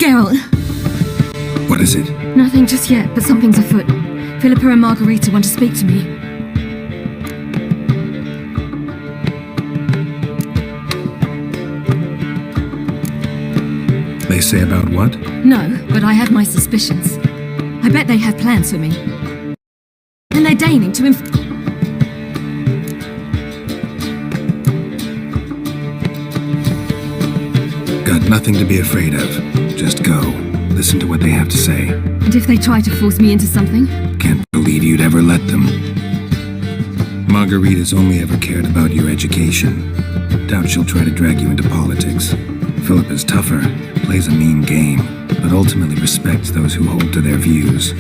Geralt! What is it? Nothing just yet, but something's afoot. Philippa and Margarita want to speak to me. They say about what? No, but I have my suspicions. I bet they have plans for me. And they're deigning to Got nothing to be afraid of. Just go. Listen to what they have to say. And if they try to force me into something? Can't believe you'd ever let them. Margarita's only ever cared about your education. Doubt she'll try to drag you into politics. Philippa's tougher, plays a mean game, but ultimately respects those who hold to their views.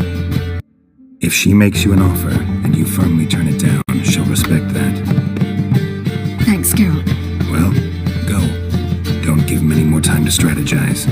If she makes you an offer, and you firmly turn it down, she'll respect that. Thanks, Geralt. Well, go. Don't give them any more time to strategize.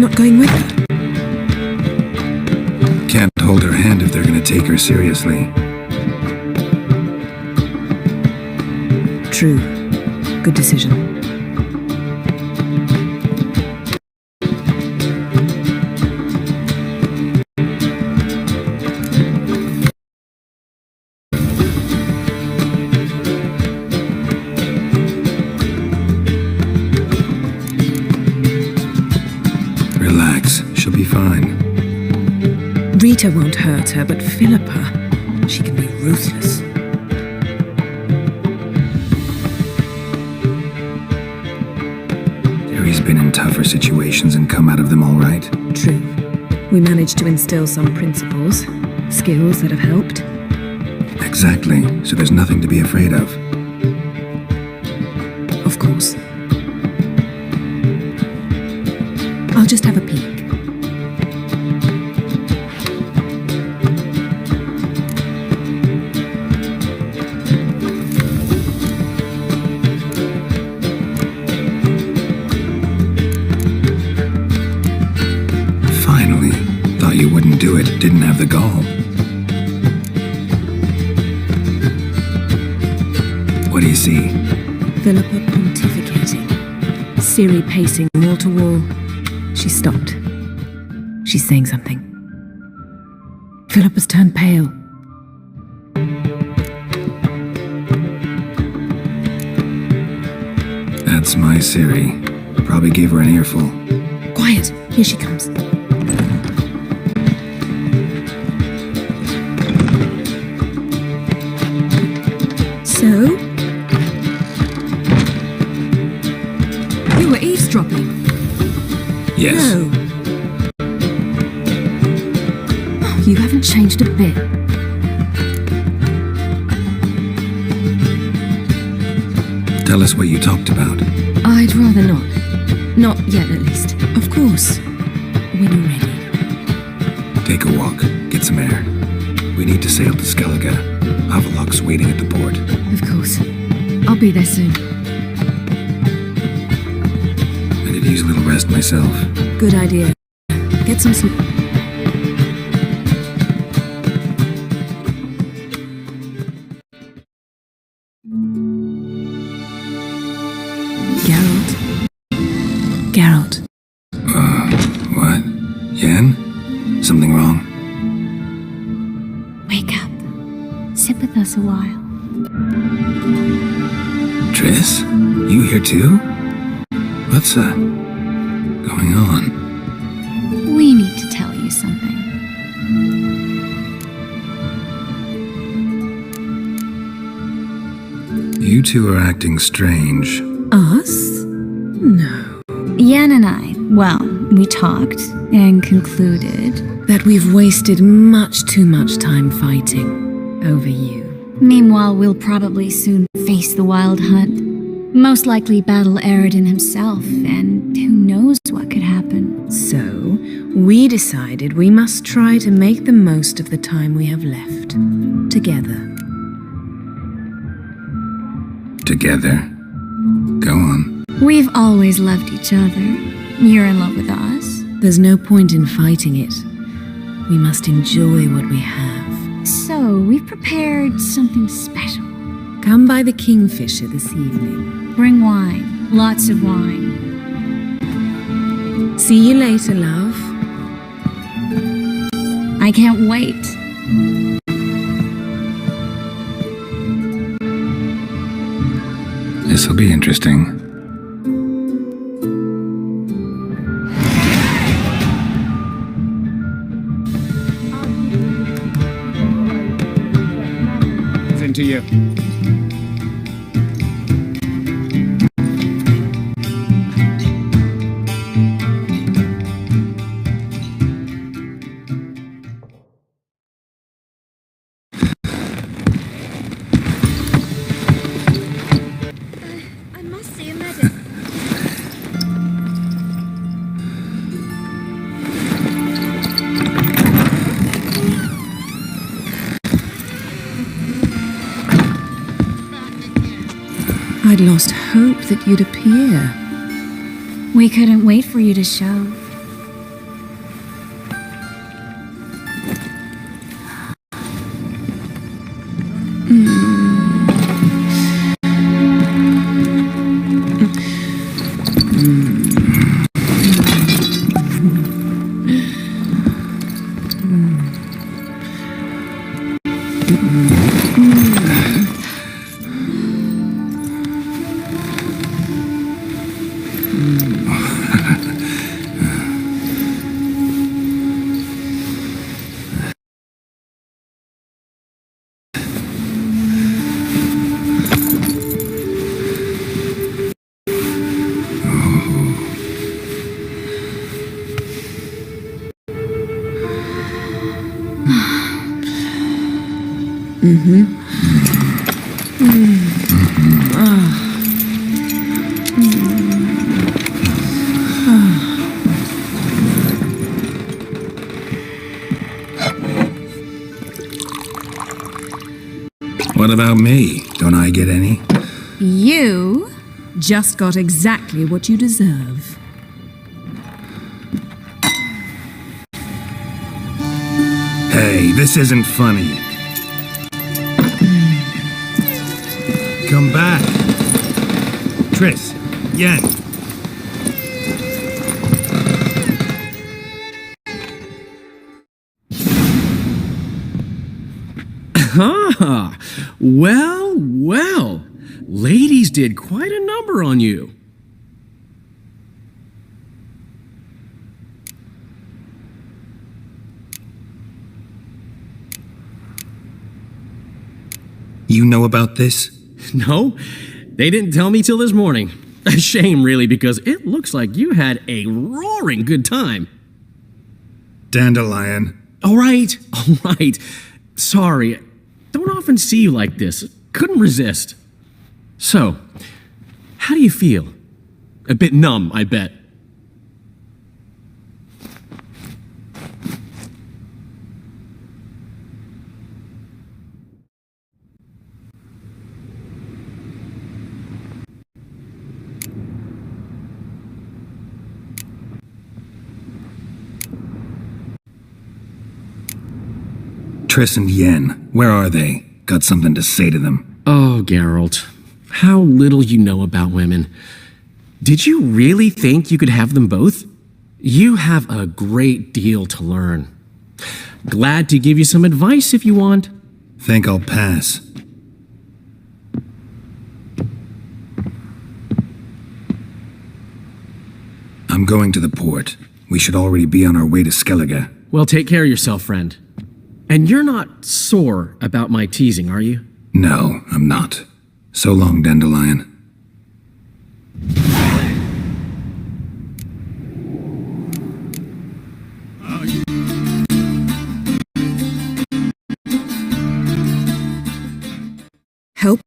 Not going with her? Can't hold her hand if they're gonna take her seriously. True. Good decision. Relax, she'll be fine. Rita won't hurt her, but Philippa, she can be ruthless. Terry's been in tougher situations and come out of them all right. True. We managed to instill some principles, skills that have helped. Exactly, so there's nothing to be afraid of. Of course. I'll just have a peek. Finally. Thought you wouldn't do it, didn't have the gall. What do you see? Philippa pontificating. Ciri pacing wall to wall. She stopped. She's saying something. Philippa's turned pale. That's my Ciri. Probably gave her an earful. Quiet! Here she comes. So? You were eavesdropping. Yes. No. Oh, you haven't changed a bit. Tell us what you talked about. I'd rather not. Not yet, at least. Of course. When you're ready. Take a walk, get some air. We need to sail to Skellige. Havelock's waiting at the port. Of course. I'll be there soon. I could use a little rest myself. Good idea. Get some sleep. Geralt. Geralt. What? Yen? Something wrong? Wake up. Sit with us a while. Triss? You here too? What's, going on? We need to tell you something. You two are acting strange. Us? No. Yen and I, well, we talked and concluded. That we've wasted much too much time fighting over you. Meanwhile, we'll probably soon face the Wild Hunt. Most likely battle Aridin himself, and who knows what could happen. So, we decided we must try to make the most of the time we have left. Together. Together. Go on. We've always loved each other. You're in love with us. There's no point in fighting it. We must enjoy what we have. So, we've prepared something special. Come by the Kingfisher this evening. Bring wine. Lots of wine. See you later, love. I can't wait. This'll be interesting. It's into you. I must see a medic. I'd lost hope that you'd appear. We couldn't wait for you to show. What about me? Don't I get any? You just got exactly what you deserve. Hey, this isn't funny. Come back. Triss, Yen. Ah, well, well. Ladies did quite a number on you. You know about this? No, they didn't tell me till this morning. A shame, really, because it looks like you had a roaring good time. Dandelion. All right. Sorry, don't often see you like this. Couldn't resist. So, how do you feel? A bit numb, I bet. Triss and Yen, where are they? Got something to say to them. Oh, Geralt, how little you know about women. Did you really think you could have them both? You have a great deal to learn. Glad to give you some advice if you want. Think I'll pass. I'm going to the port. We should already be on our way to Skellige. Well, take care of yourself, friend. And you're not sore about my teasing, are you? No, I'm not. So long, Dandelion. Help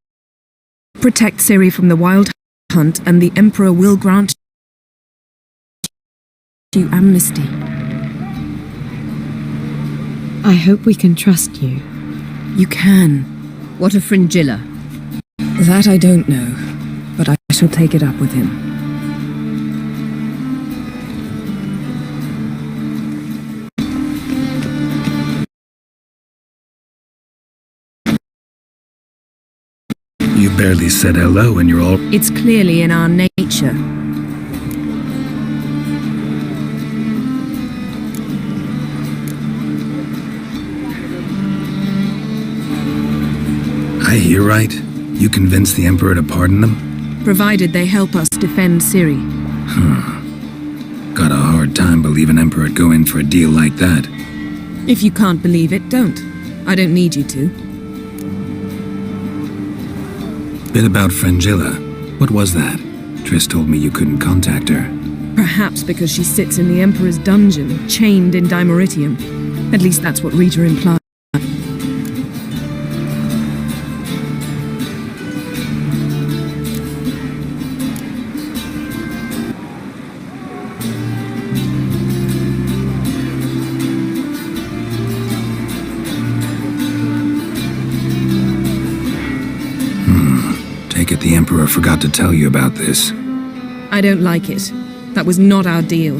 protect Ciri from the Wild Hunt, and the Emperor will grant you amnesty. I hope we can trust you. You can. What of Fringilla? That I don't know, but I shall take it up with him. You barely said hello and you're all... It's clearly in our nature. I hear right? You convinced the Emperor to pardon them? Provided they help us defend Ciri. Got a hard time believing Emperor'd go in for a deal like that. If you can't believe it, don't. I don't need you to. Bit about Frangilla. What was that? Triss told me you couldn't contact her. Perhaps because she sits in the Emperor's dungeon, chained in Dimeritium. At least that's what Rita implied. Take it the Emperor forgot to tell you about this. I don't like it. That was not our deal.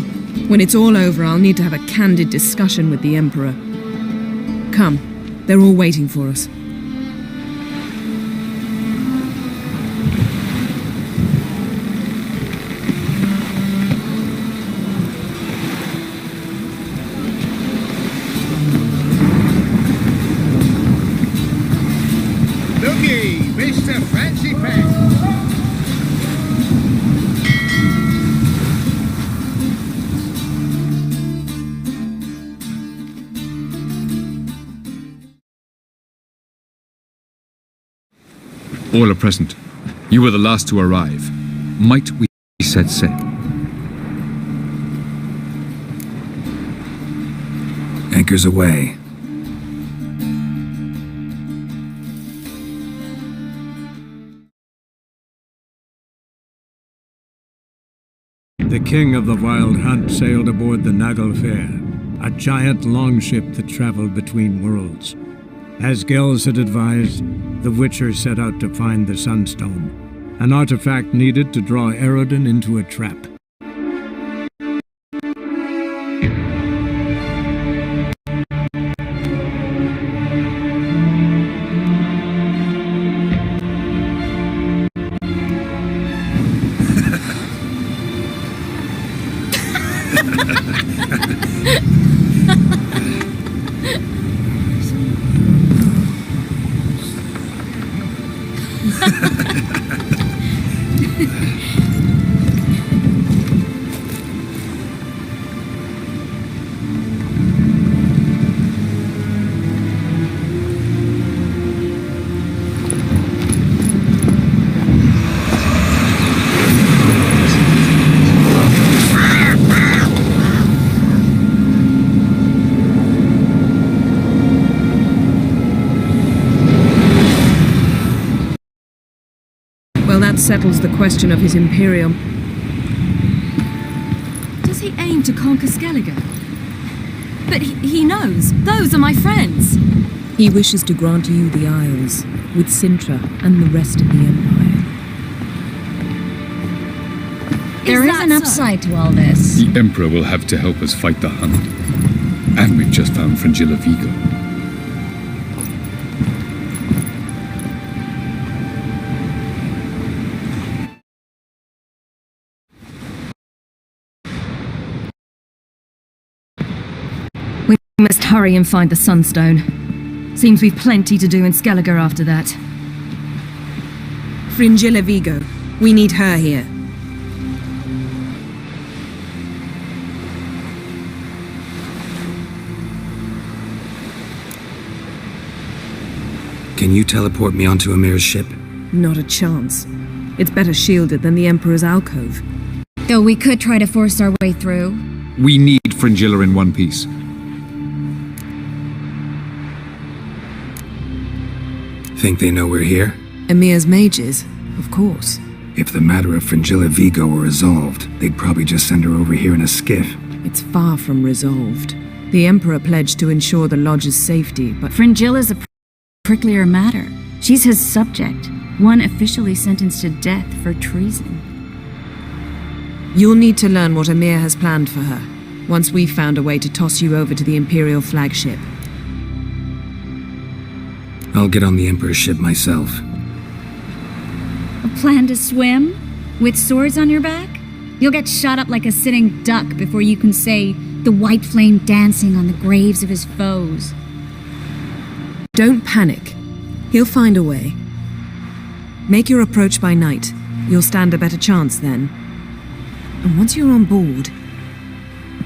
When it's all over, I'll need to have a candid discussion with the Emperor. Come, they're all waiting for us. Looky, Mr. Fancy Pants. All are present. You were the last to arrive. Might we set sail? Anchors away. The king of the Wild Hunt sailed aboard the Naglfar, a giant longship that traveled between worlds. As Gels had advised, the Witcher set out to find the Sunstone, an artifact needed to draw Eredin into a trap. Well, that settles the question of his Imperium. Does he aim to conquer Skellige? But he knows. Those are my friends. He wishes to grant you the Isles, with Sintra and the rest of the Empire. There is an upside to all this. The Emperor will have to help us fight the Hunt. And we've just found Frangilla Vigo. We must hurry and find the Sunstone. Seems we've plenty to do in Skellige after that. Frangilla Vigo. We need her here. Can you teleport me onto Amir's ship? Not a chance. It's better shielded than the Emperor's alcove. Though we could try to force our way through. We need Frangilla in one piece. Think they know we're here? Emir's mages, of course. If the matter of Frangilla Vigo were resolved, they'd probably just send her over here in a skiff. It's far from resolved. The Emperor pledged to ensure the Lodge's safety, but Frangilla's a pricklier matter. She's his subject. One officially sentenced to death for treason. You'll need to learn what Emir has planned for her, once we've found a way to toss you over to the Imperial flagship. I'll get on the Emperor's ship myself. A plan to swim? With swords on your back? You'll get shot up like a sitting duck before you can say, "The white flame dancing on the graves of his foes." Don't panic. He'll find a way. Make your approach by night. You'll stand a better chance then. And once you're on board,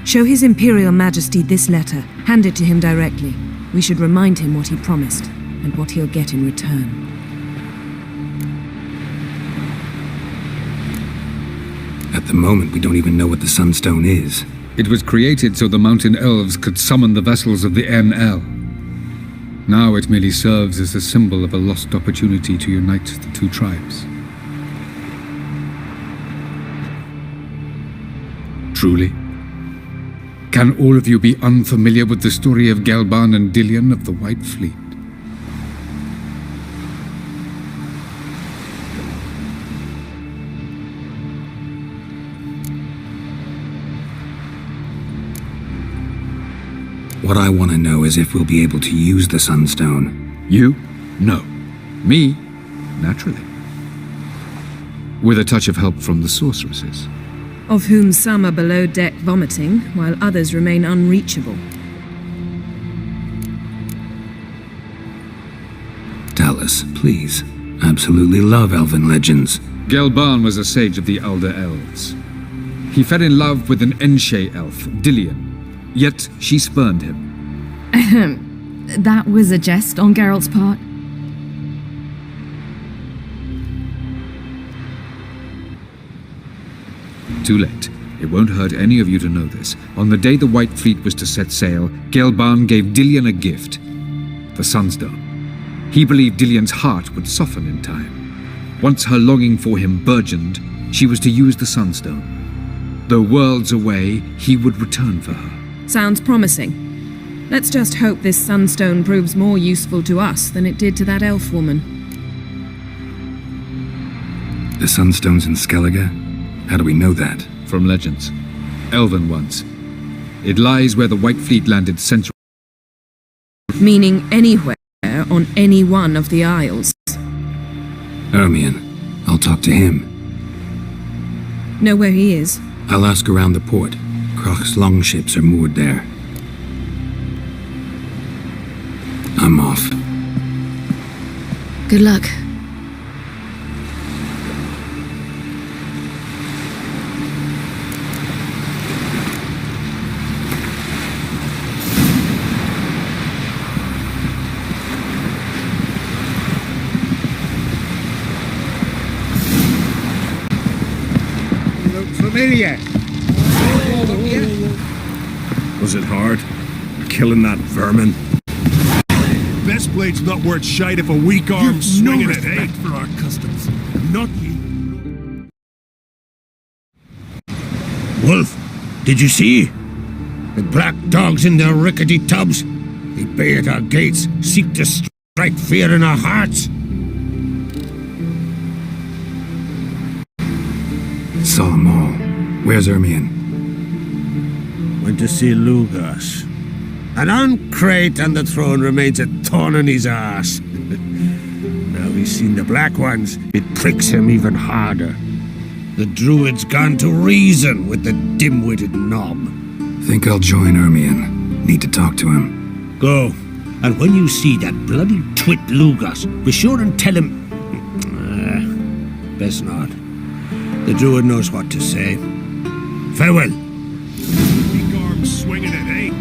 show His Imperial Majesty this letter. Hand it to him directly. We should remind him what he promised, and what he'll get in return. At the moment, we don't even know what the Sunstone is. It was created so the mountain elves could summon the vessels of the NL. Now it merely serves as a symbol of a lost opportunity to unite the two tribes. Truly? Can all of you be unfamiliar with the story of Gelban and Dillion of the White Fleet? What I want to know is if we'll be able to use the Sunstone. You? No. Me? Naturally. With a touch of help from the sorceresses. Of whom some are below deck vomiting, while others remain unreachable. Tell us, please. Absolutely love elven legends. Gelban was a sage of the Elder Elves. He fell in love with an Enshe elf, Dillion. Yet she spurned him. That was a jest on Geralt's part. Too late. It won't hurt any of you to know this. On the day the White Fleet was to set sail, Gelban gave Dillion a gift. The Sunstone. He believed Dillion's heart would soften in time. Once her longing for him burgeoned, she was to use the Sunstone. Though worlds away, he would return for her. Sounds promising. Let's just hope this Sunstone proves more useful to us than it did to that elf woman. The Sunstone's in Skellige? How do we know that? From legends. Elven ones. It lies where the White Fleet landed centuries. Meaning anywhere on any one of the isles. Ermion. I'll talk to him. Know where he is? I'll ask around the port. Croc's longships are moored there. I'm off. Good luck. Look familiar. Was it hard? Killing that vermin? Best blade's not worth shite if a weak arm swinging it, eh? for our customs. Not you. Wolf, did you see? The black dogs in their rickety tubs. They bay at our gates, seek to strike fear in our hearts. Saw 'em all. Where's Ermion? Went to see Lugas. An uncrate on the throne remains a thorn in his ass. Now he's seen the black ones, it pricks him even harder. The druid's gone to reason with the dim-witted knob. Think I'll join Ermion. Need to talk to him. Go, and when you see that bloody twit Lugas, be sure and tell him... best not. The druid knows what to say. Farewell. Weak arm swinging it, eh?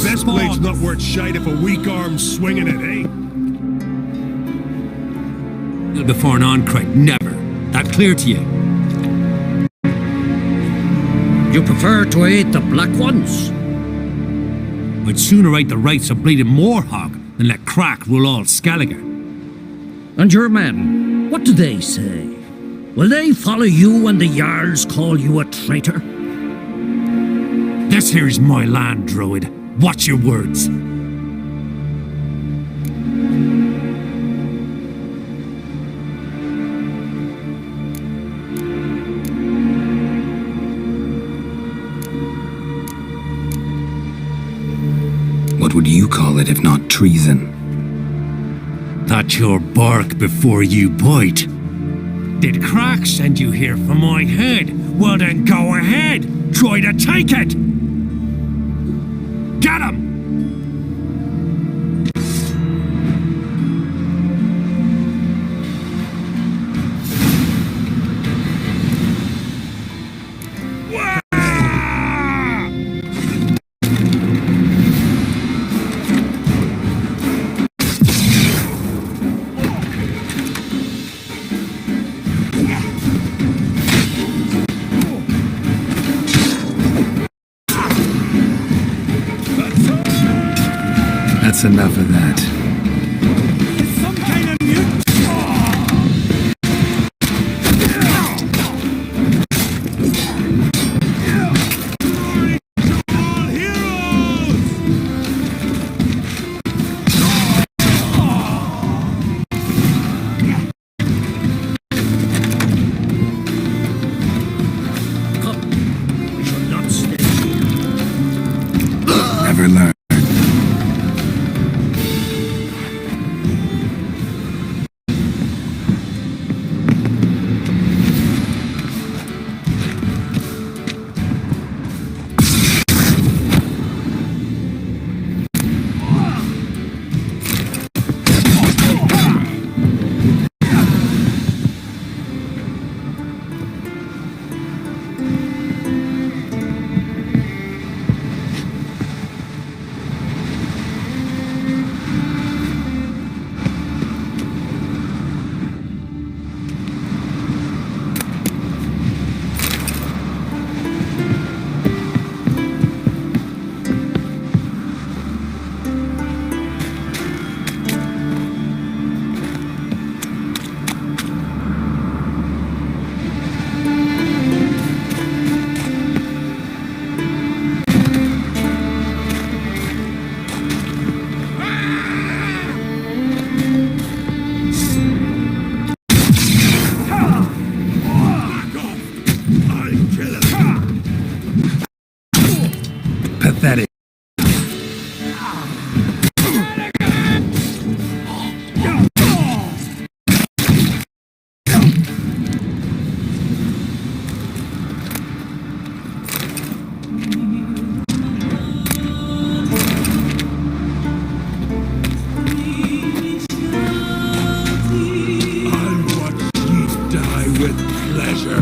Best blade's not worth shite if a weak arm swinging it, eh? Before an on-crate, never. That clear to you? You prefer to aid the Black Ones? I'd sooner aid the rights of bleeding Moorhog than let Crack rule all Skelliger. And your men, what do they say? Will they follow you when the Jarls call you a traitor? This here's my land, Druid. Watch your words. What would you call it if not treason? That's your bark before you bite. Did Crack send you here for my head? Well then go ahead. Try to take it. Get him! That's enough of that. Some kind of mute. All heroes! Come, we should not stay here. Never learn. Pathetic. I'll watch ye die with pleasure.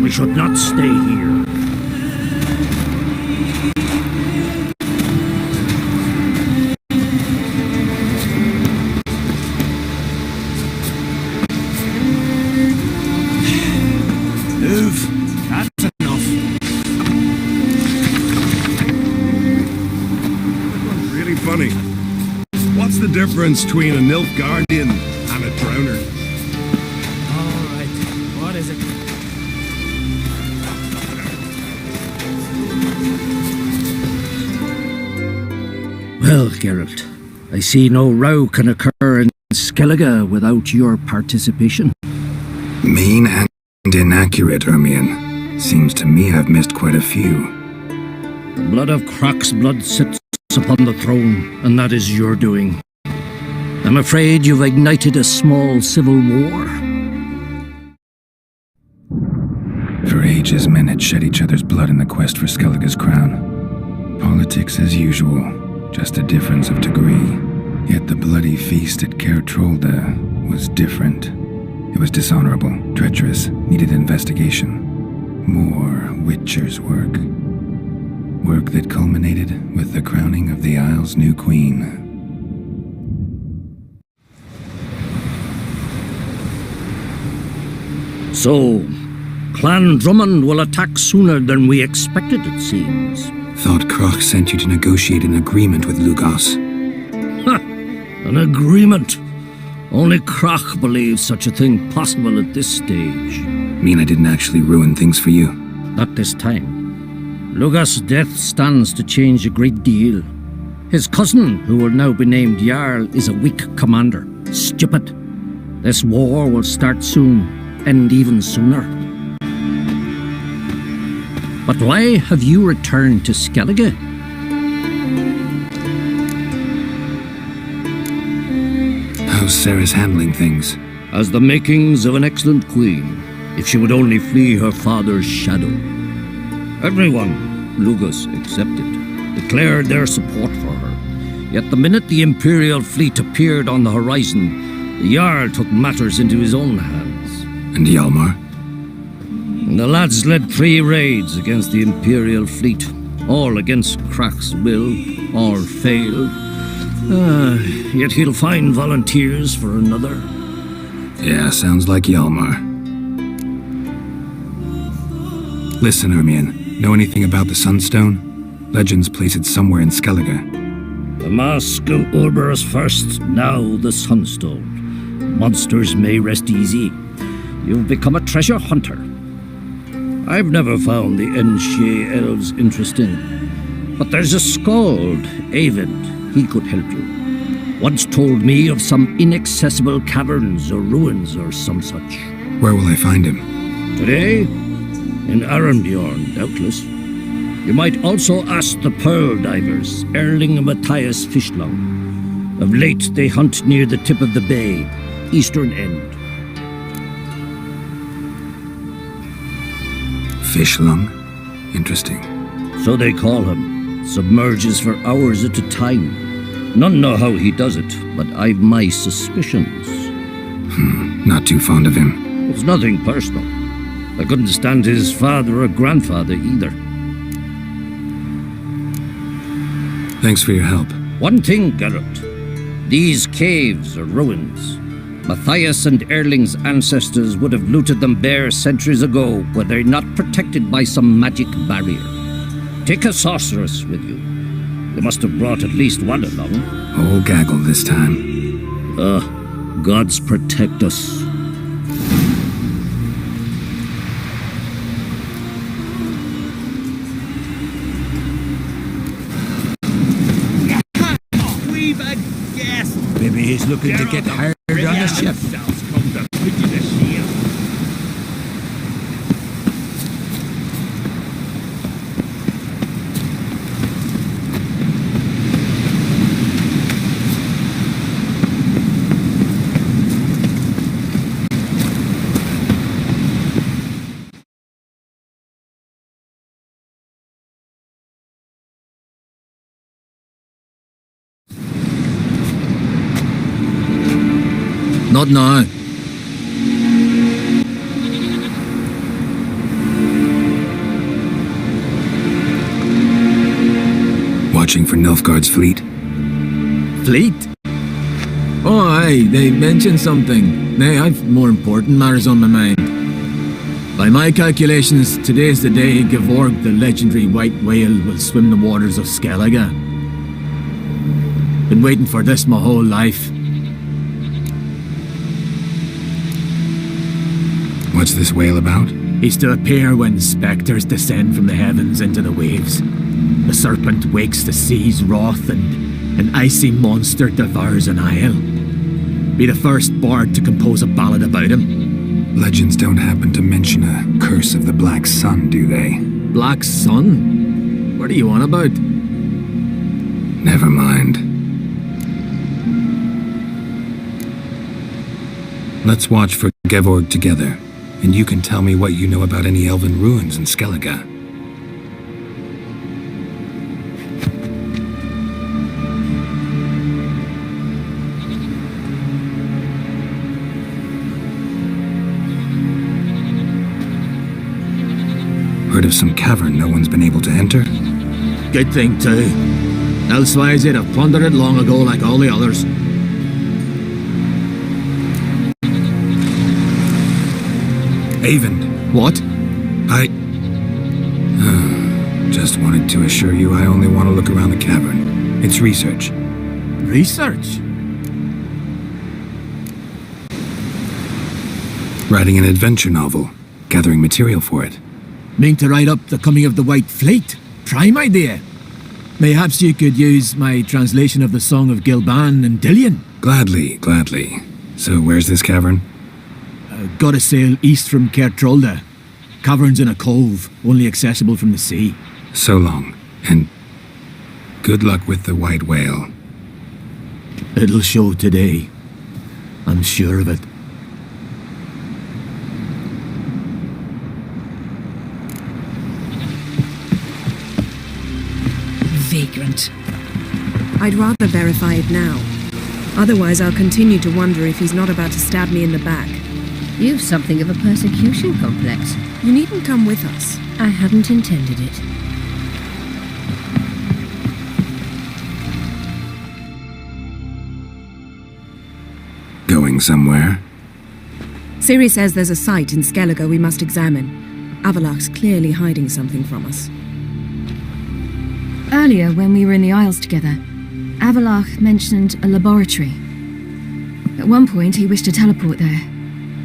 We should not stay here. What's the difference between a Nilfgaardian and a drowner? Alright, what is it? Well, Geralt, I see no row can occur in Skellige without your participation. Mean and inaccurate, Ermion. Seems to me I've missed quite a few. The blood of Croc's blood sits upon the throne, and that is your doing. I'm afraid you've ignited a small civil war. For ages, men had shed each other's blood in the quest for Skellige's crown. Politics as usual, just a difference of degree. Yet the bloody feast at Caer Trolde was different. It was dishonorable, treacherous, needed investigation. More Witcher's work. Work that culminated with the crowning of the Isle's new queen. So, Clan Drummond will attack sooner than we expected, it seems. Thought Croc sent you to negotiate an agreement with Lugos. An agreement? Only Croc believes such a thing possible at this stage. Mean I didn't actually ruin things for you? Not this time. Lugos' death stands to change a great deal. His cousin, who will now be named Jarl, is a weak commander. Stupid. This war will start soon, end even sooner. But why have you returned to Skellige? How's Sarah's handling things? As the makings of an excellent queen, if she would only flee her father's shadow. Everyone, Lugos excepted, declared their support for her. Yet the minute the Imperial fleet appeared on the horizon, the Jarl took matters into his own hands. And Hjalmar? And the lads led 3 raids against the Imperial fleet, all against Croc's will, all failed. Yet he'll find volunteers for another. Yeah, sounds like Hjalmar. Listen, Ermion, know anything about the Sunstone? Legends place it somewhere in Skellige. The mask of Urberus first, now the Sunstone. Monsters may rest easy. You've become a treasure hunter. I've never found the Enshe elves interesting. But there's a skald, Avid. He could help you. Once told me of some inaccessible caverns or ruins or some such. Where will I find him? Today? In Arendbjorn, doubtless. You might also ask the pearl divers, Erling and Matthias Fishlung. Of late, they hunt near the tip of the bay, eastern end. Fishlung? Interesting. So they call him. Submerges for hours at a time. None know how he does it, but I've my suspicions. Not too fond of him. It's nothing personal. I couldn't stand his father or grandfather either. Thanks for your help. One thing, Geralt. These caves are ruins. Matthias and Erling's ancestors would have looted them bare centuries ago were they not protected by some magic barrier. Take a sorceress with you. You must have brought at least one along. Whole gaggle this time. Gods protect us. We've a guest. Maybe he's looking to get hired on a ship. Come to pity the shield. Not now. Watching for Nilfgaard's fleet? Fleet? Oh, aye, they mentioned something. Nay, I've more important matters on my mind. By my calculations, today's the day Gevorg, the legendary white whale, will swim the waters of Skellige. Been waiting for this my whole life. What's this wail about? He's to appear when spectres descend from the heavens into the waves. The serpent wakes the sea's wrath, and an icy monster devours an isle. Be the first bard to compose a ballad about him. Legends don't happen to mention a curse of the Black Sun, do they? Black Sun? What are you on about? Never mind. Let's watch for Gevorg together, and you can tell me what you know about any elven ruins in Skellige. Heard of some cavern no one's been able to enter? Good thing, too. Elsewise, they'd have plundered it long ago like all the others. Avon. What? Just wanted to assure you I only want to look around the cavern. It's research. Research? Writing an adventure novel. Gathering material for it. Mean to write up the coming of the White Fleet? Prime idea. Mayhaps you could use my translation of the Song of Gilban and Dillion. Gladly. So where's this cavern? Gotta sail east from Kertrolda. Cavern's in a cove, only accessible from the sea. So long, and good luck with the white whale. It'll show today. I'm sure of it. Vagrant. I'd rather verify it now. Otherwise, I'll continue to wonder if he's not about to stab me in the back. You've something of a persecution complex. You needn't come with us. I hadn't intended it. Going somewhere? Ciri says there's a site in Skellige we must examine. Avalach's clearly hiding something from us. Earlier, when we were in the Isles together, Avalach mentioned a laboratory. At one point, he wished to teleport there,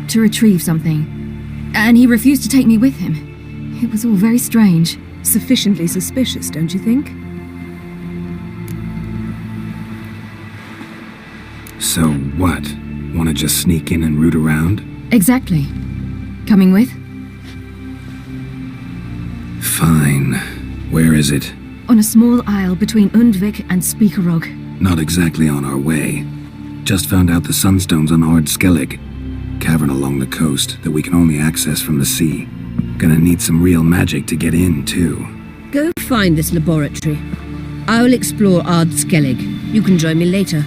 to retrieve something, and he refused to take me with him. It was all very strange. Sufficiently suspicious, don't you think? So what? Want to just sneak in and root around? Exactly. Coming with? Fine. Where is it? On a small isle between Undvik and Speakerog. Not exactly on our way. Just found out the sunstones on Ard Skellig. Cavern along the coast that we can only access from the sea. Gonna need some real magic to get in, too. Go find this laboratory. I'll explore Ard Skellig. You can join me later.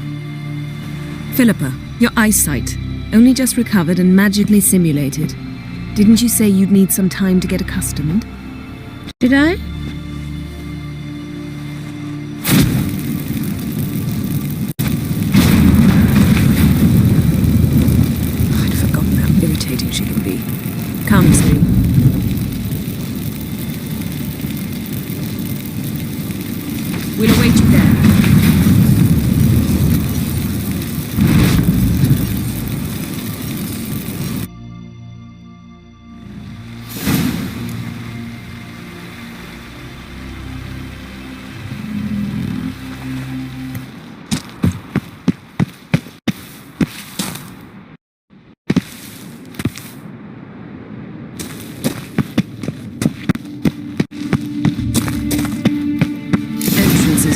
Philippa, your eyesight. Only just recovered and magically simulated. Didn't you say you'd need some time to get accustomed? Did I? Irritating she can be. Come, Ciri. We'll await you there.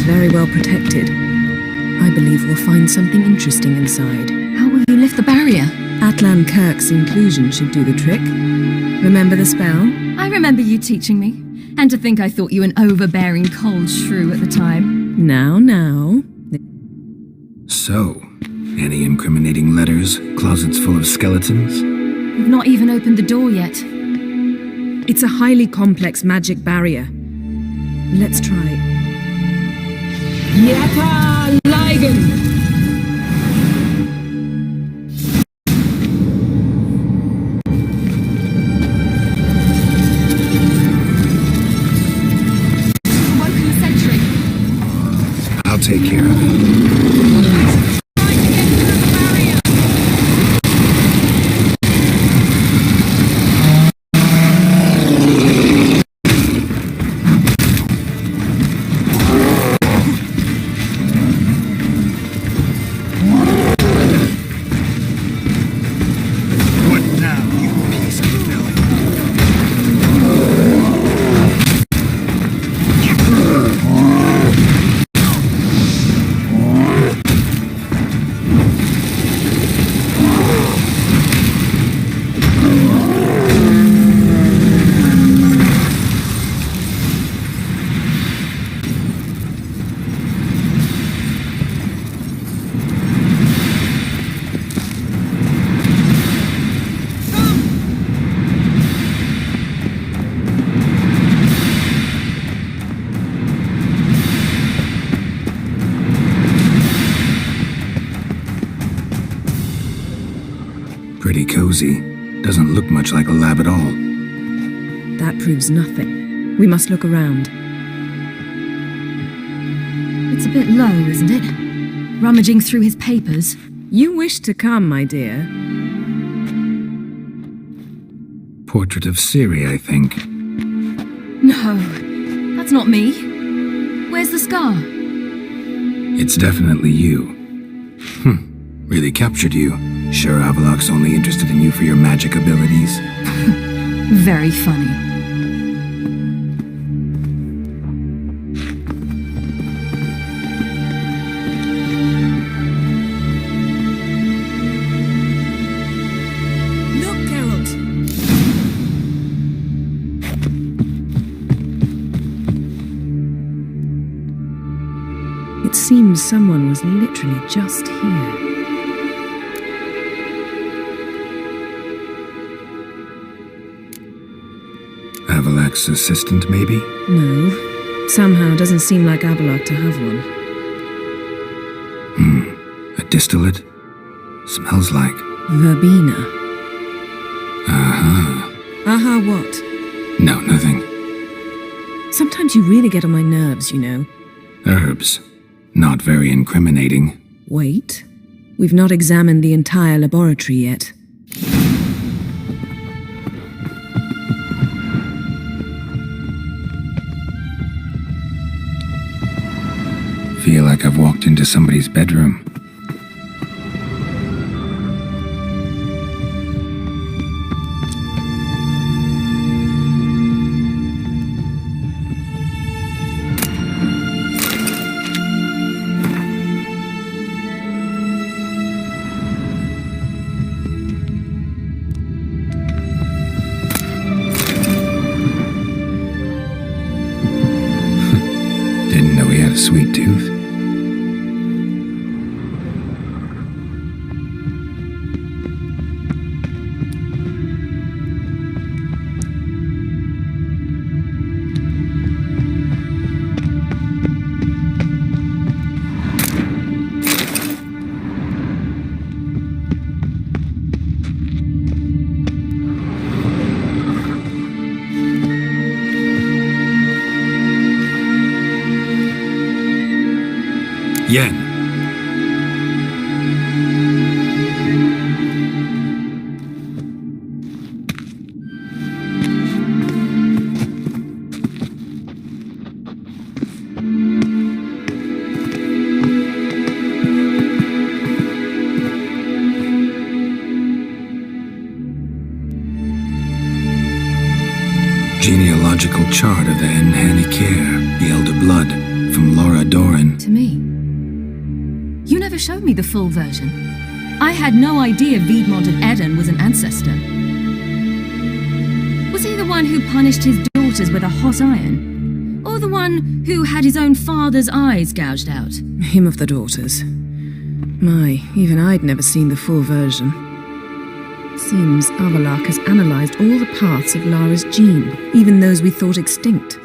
Very well protected. I believe we'll find something interesting inside. How will you lift the barrier? Atlan Kirk's inclusion should do the trick. Remember the spell? I remember you teaching me. And to think I thought you an overbearing cold shrew at the time. Now. So, any incriminating letters? Closets full of skeletons? We've not even opened the door yet. It's a highly complex magic barrier. Let's try. Yata Ligen! Woken the sentry. I'll take care of it. Pretty cozy. Doesn't look much like a lab at all. That proves nothing. We must look around. It's a bit low, isn't it? Rummaging through his papers. You wish to come, my dear. Portrait of Siri, I think. No, that's not me. Where's the scar? It's definitely you. Really captured you. Sure Avalok's only interested in you for your magic abilities? Very funny. Look, Geralt! It seems someone was literally just here. Avalok's assistant, maybe? No. Somehow doesn't seem like Avalok to have one. A distillate? Smells like... Verbena. Uh-huh. Aha, what? No, nothing. Sometimes you really get on my nerves, you know. Herbs. Not very incriminating. Wait. We've not examined the entire laboratory yet. Feel like I've walked into somebody's bedroom. Didn't know he had a sweet tooth. Yen. Genealogical chart of the Enhancements, the Elder Blood, from Laura Doran. To me. You never showed me the full version. I had no idea Viedmont of Eden was an ancestor. Was he the one who punished his daughters with a hot iron? Or the one who had his own father's eyes gouged out? Him of the daughters. My, even I'd never seen the full version. Seems Avalok has analyzed all the parts of Lara's gene, even those we thought extinct.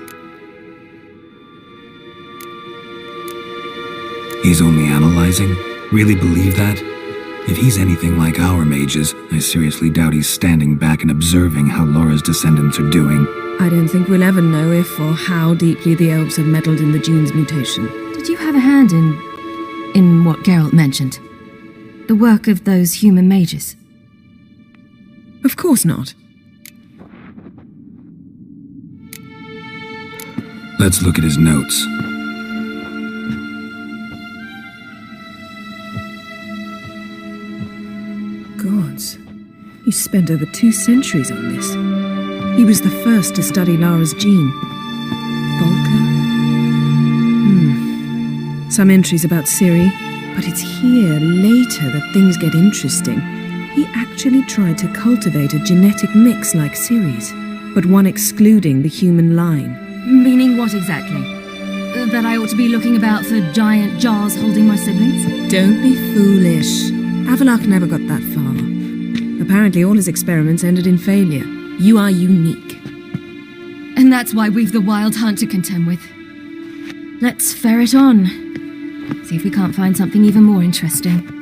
He's only analyzing? Really believe that? If he's anything like our mages, I seriously doubt he's standing back and observing how Laura's descendants are doing. I don't think we'll ever know if or how deeply the elves have meddled in the gene's mutation. Did you have a hand in what Geralt mentioned? The work of those human mages? Of course not. Let's look at his notes. Gods, he spent over 2 centuries on this. He was the first to study Lara's gene. Volker? Some entries about Ciri, but it's here, later, that things get interesting. He actually tried to cultivate a genetic mix like Ciri's, but one excluding the human line. Meaning what exactly? That I ought to be looking about for giant jars holding my siblings? Don't be foolish. Avalok never got that far. Apparently all his experiments ended in failure. You are unique. And that's why we've the Wild Hunt to contend with. Let's ferret on. See if we can't find something even more interesting.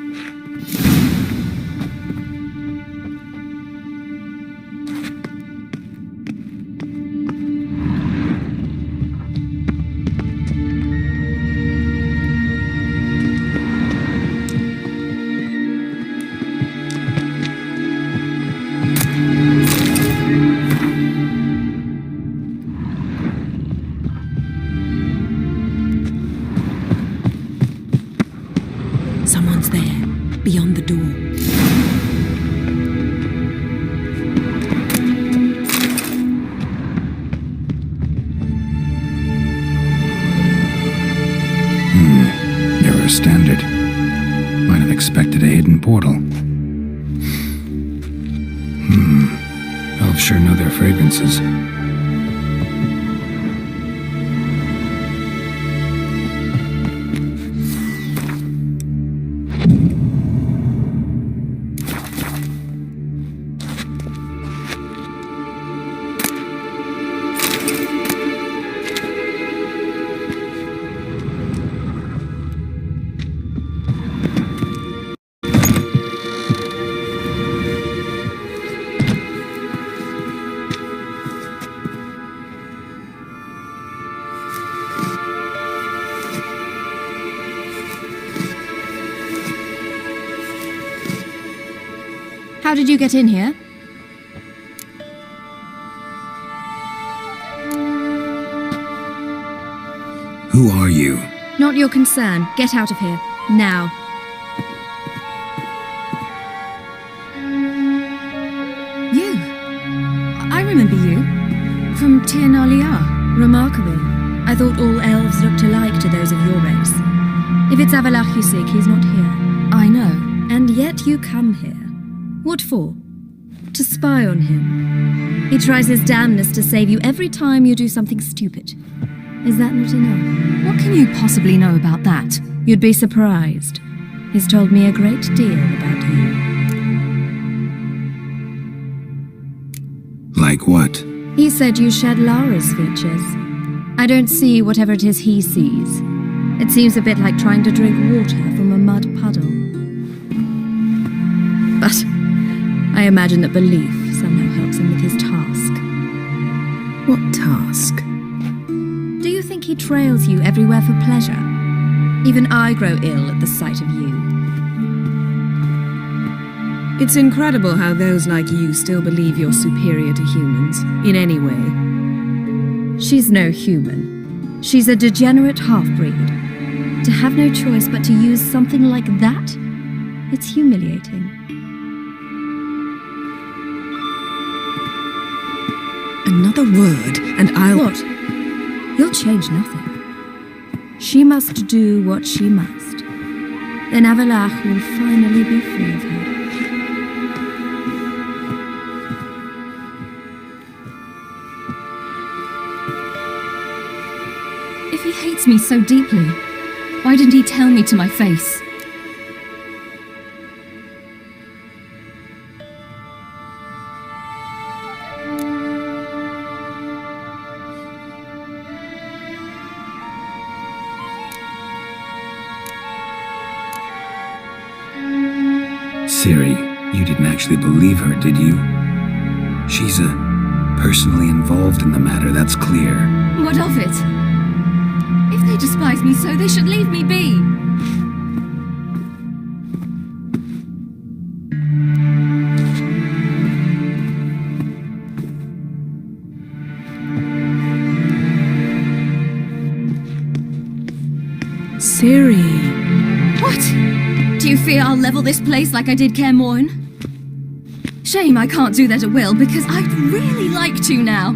Someone's there, beyond the door. Mirror standard. Might have expected a hidden portal. Elves sure know their fragrances. How did you get in here? Who are you? Not your concern. Get out of here. Now. You. I remember you. From Tirnalia. Remarkable. I thought all elves looked alike to those of your race. If it's Avalach you seek, he's not here. I know. And yet you come here. What for? To spy on him. He tries his damnedest to save you every time you do something stupid. Is that not enough? What can you possibly know about that? You'd be surprised. He's told me a great deal about you. Like what? He said you shared Lara's features. I don't see whatever it is he sees. It seems a bit like trying to drink water from a mud puddle. But I imagine that belief somehow helps him with his task. What task? Do you think he trails you everywhere for pleasure? Even I grow ill at the sight of you. It's incredible how those like you still believe you're superior to humans, in any way. She's no human. She's a degenerate half-breed. To have no choice but to use something like that? It's humiliating. Another word, and I'll... What? You'll change nothing. She must do what she must. Then Avalach will finally be free of her. If he hates me so deeply, why didn't he tell me to my face? Ciri, you didn't actually believe her, did you? She's personally involved in the matter, that's clear. What of it? If they despise me so, they should leave me be. Ciri. What? Do you fear I'll level this place like I did Kaer Morhen? Shame I can't do that at will, because I'd really like to now.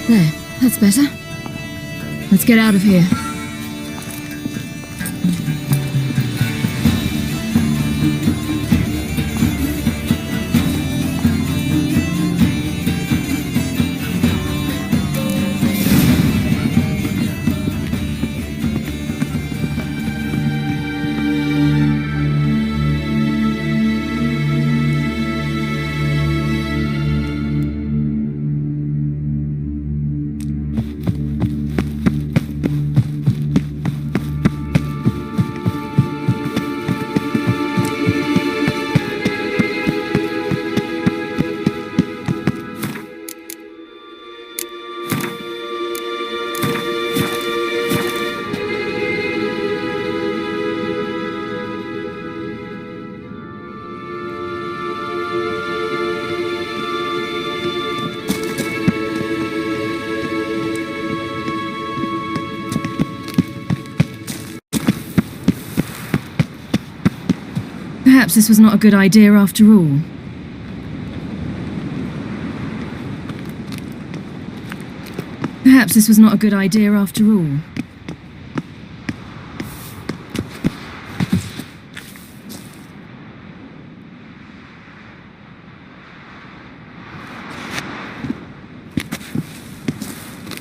There, that's better. Let's get out of here. Perhaps this was not a good idea after all. Perhaps this was not a good idea after all.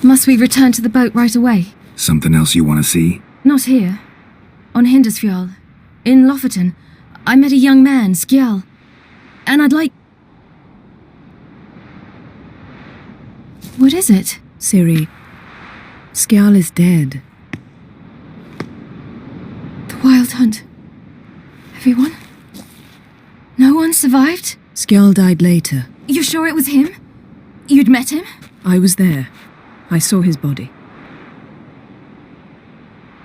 Must we return to the boat right away? Something else you want to see? Not here. On Hindersfjall. In Lofoten. I met a young man, Skjal. And I'd like... What is it? Ciri, Skjal is dead. The Wild Hunt. Everyone? No one survived? Skjal died later. You're sure it was him? You'd met him? I was there. I saw his body.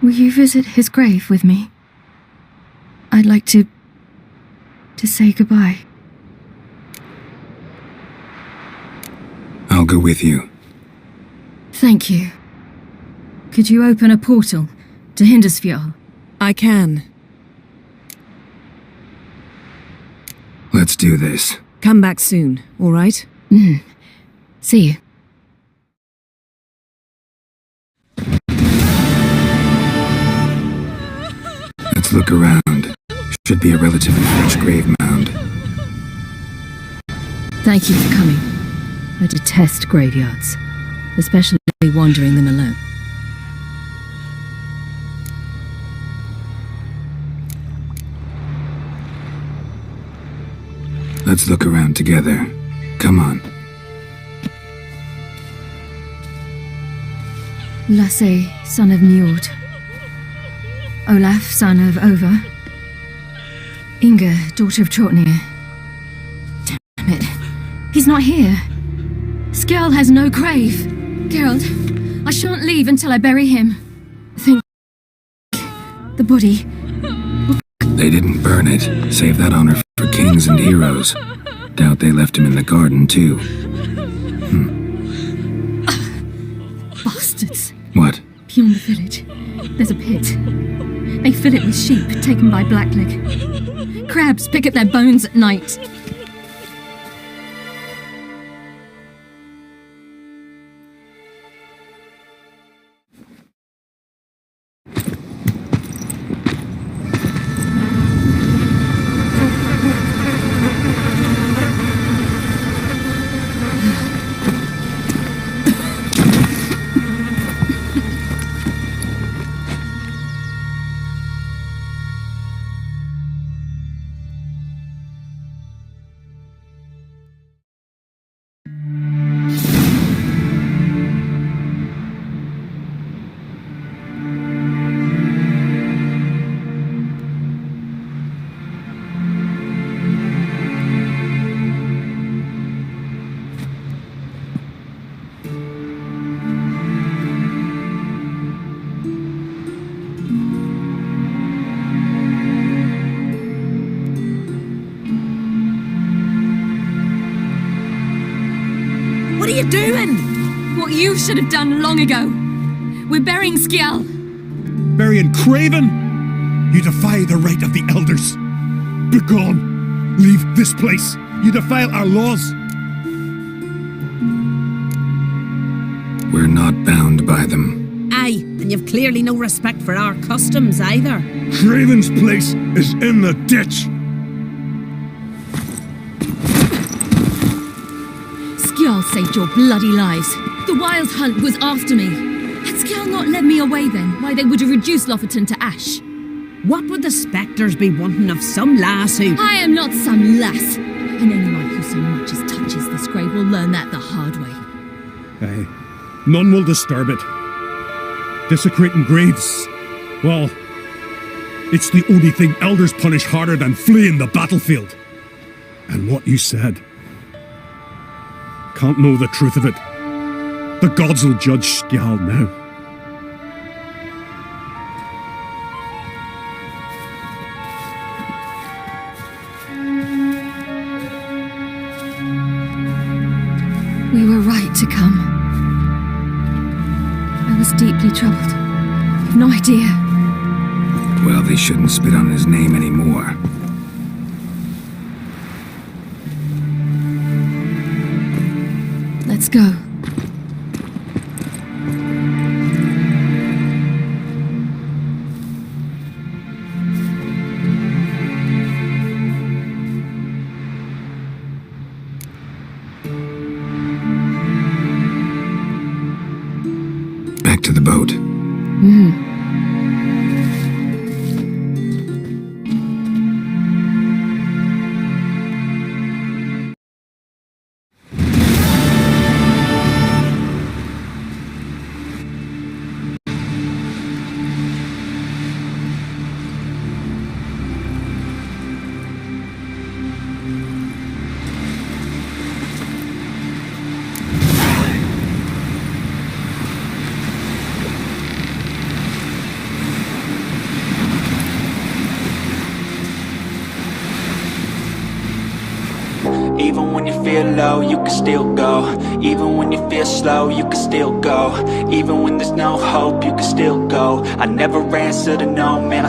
Will you visit his grave with me? I'd like to say goodbye. I'll go with you. Thank you. Could you open a portal to Hindersfjall? I can. Let's do this. Come back soon, all right? See you. Let's look around. Should be a relatively fresh grave mound. Thank you for coming. I detest graveyards, especially wandering them alone. Let's look around together. Come on. Lasse, son of Njord. Olaf, son of Ova. Inga, daughter of Trotnir. Damn it. He's not here. Skjal has no grave. Geralt, I shan't leave until I bury him. Think... the body... They didn't burn it. Save that honor for kings and heroes. Doubt they left him in the garden, too. Bastards. What? Beyond the village, there's a pit. They fill it with sheep taken by Blackleg. Crabs pick at their bones at night. you doing? What you should have done long ago. We're burying Skjal. Burying Craven? You defy the right of the elders. Begone! Leave this place! You defile our laws! We're not bound by them. Aye, and you've clearly no respect for our customs either. Craven's place is in the ditch! Skjal saved your bloody lives. The Wild Hunt was after me. Had Skjal not led me away then, why they would have reduced Lofoten to ash. What would the spectres be wanting of some lass who... I am not some lass, and anyone who so much as touches this grave will learn that the hard way. Aye. None will disturb it. Desecrating graves, well, it's the only thing elders punish harder than fleeing the battlefield. And what you said. Can't know the truth of it. The gods will judge Skjal now. We were right to come. I was deeply troubled. You've no idea. Well, they shouldn't spit on his name anymore. Let's go. Back to the boat. Even when you feel low, you can still go. Even when you feel slow, you can still go. Even when there's no hope, you can still go. I never answer to no, man, I